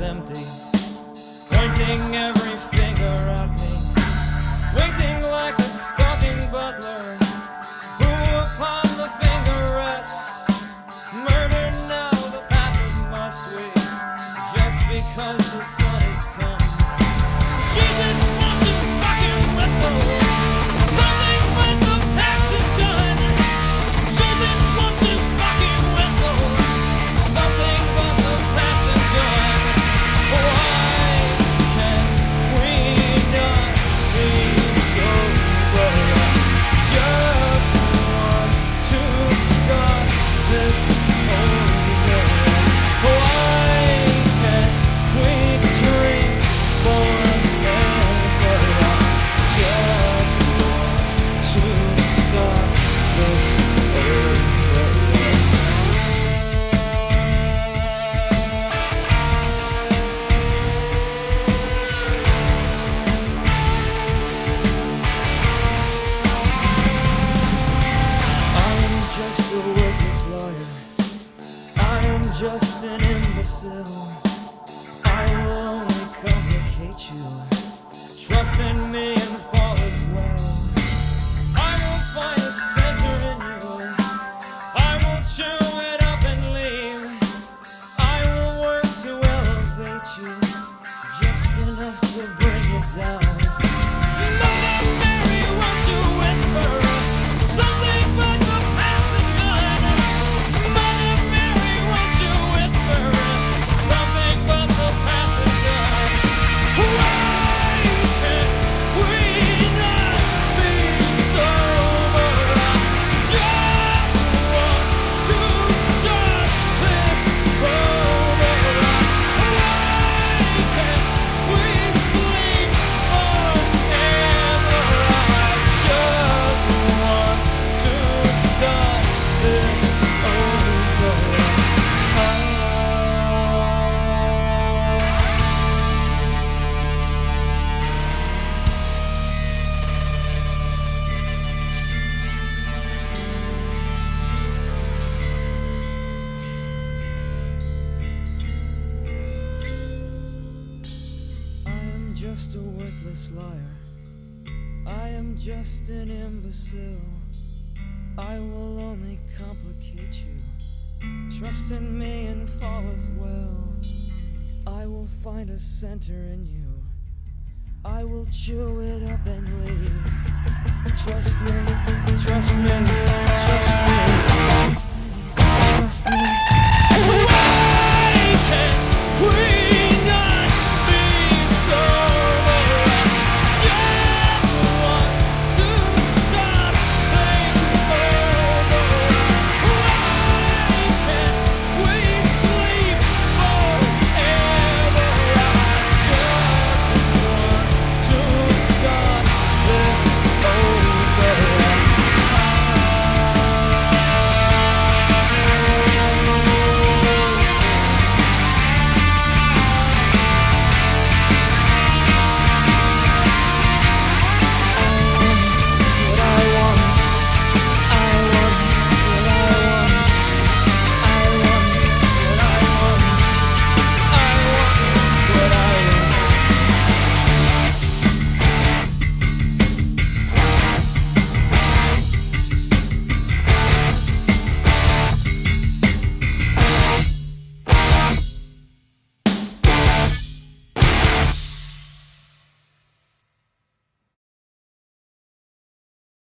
empty, pointing every finger at me, waiting like a stalking butler, who upon the finger rests. Murder now, the path must we, just because the sun has come. Jesus wants to fucking whistle something when the past is done. Jesus wants to fucking whistle something when the past is done. Why can't we not be sober? Just want to start this over. Why can't we dream forever? Just want to start this over. Just a worthless lawyer. I am just an imbecile. I will only complicate you. Trust in me and fall as well. I will find a center in you. I will chew it up and leave. I will work to elevate you, just enough to bring it down. Mother Mary, won't you whisper something but the past is done? Mother Mary, won't you whisper something but the past is done? Why can't we not be sober? I just want to start this over. Why can't we sleep forever? I just want to start this over. I am just a worthless liar. I am just an imbecile. I will only complicate you. Trust in me and fall as well. I will find a center in you. I will chew it up and leave. Trust me, trust me, trust me, trust me, trust me.